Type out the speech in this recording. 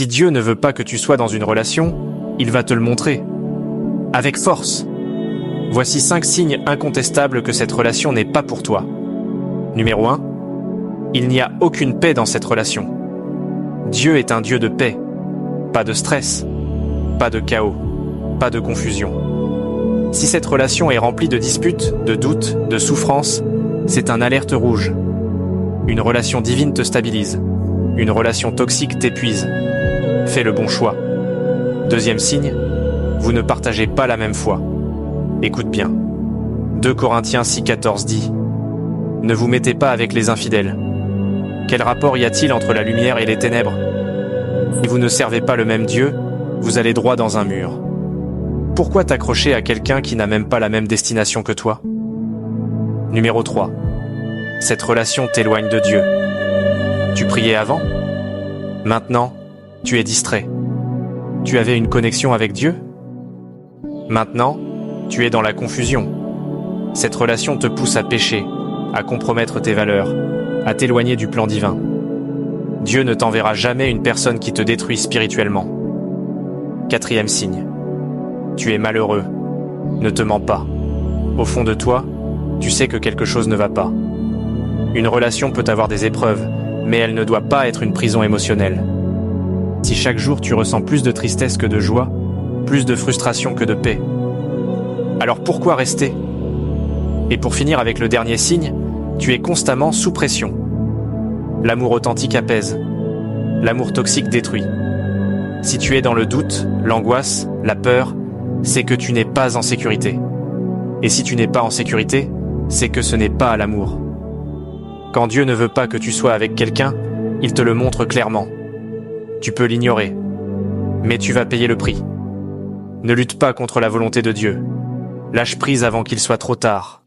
Si Dieu ne veut pas que tu sois dans une relation, il va te le montrer. Avec force. Voici 5 signes incontestables que cette relation n'est pas pour toi. Numéro 1. Il n'y a aucune paix dans cette relation. Dieu est un Dieu de paix. Pas de stress. Pas de chaos. Pas de confusion. Si cette relation est remplie de disputes, de doutes, de souffrances, c'est un alerte rouge. Une relation divine te stabilise. Une relation toxique t'épuise. Fais le bon choix. Deuxième signe, vous ne partagez pas la même foi. Écoute bien. 2 Corinthiens 6,14 dit « Ne vous mettez pas avec les infidèles. Quel rapport y a-t-il entre la lumière et les ténèbres? Si vous ne servez pas le même Dieu, vous allez droit dans un mur. Pourquoi t'accrocher à quelqu'un qui n'a même pas la même destination que toi? Numéro 3. Cette relation t'éloigne de Dieu. Tu priais avant? Maintenant, tu es distrait. Tu avais une connexion avec Dieu? Maintenant, tu es dans la confusion. Cette relation te pousse à pécher, à compromettre tes valeurs, à t'éloigner du plan divin. Dieu ne t'enverra jamais une personne qui te détruit spirituellement. 4e signe. Tu es malheureux. Ne te mens pas. Au fond de toi, tu sais que quelque chose ne va pas. Une relation peut avoir des épreuves, mais elle ne doit pas être une prison émotionnelle. Si chaque jour tu ressens plus de tristesse que de joie, plus de frustration que de paix, alors pourquoi rester? Et pour finir avec le dernier signe, tu es constamment sous pression. L'amour authentique apaise. L'amour toxique détruit. Si tu es dans le doute, l'angoisse, la peur, c'est que tu n'es pas en sécurité. Et si tu n'es pas en sécurité, c'est que ce n'est pas l'amour. Quand Dieu ne veut pas que tu sois avec quelqu'un, il te le montre clairement. Tu peux l'ignorer, mais tu vas payer le prix. Ne lutte pas contre la volonté de Dieu. Lâche prise avant qu'il soit trop tard.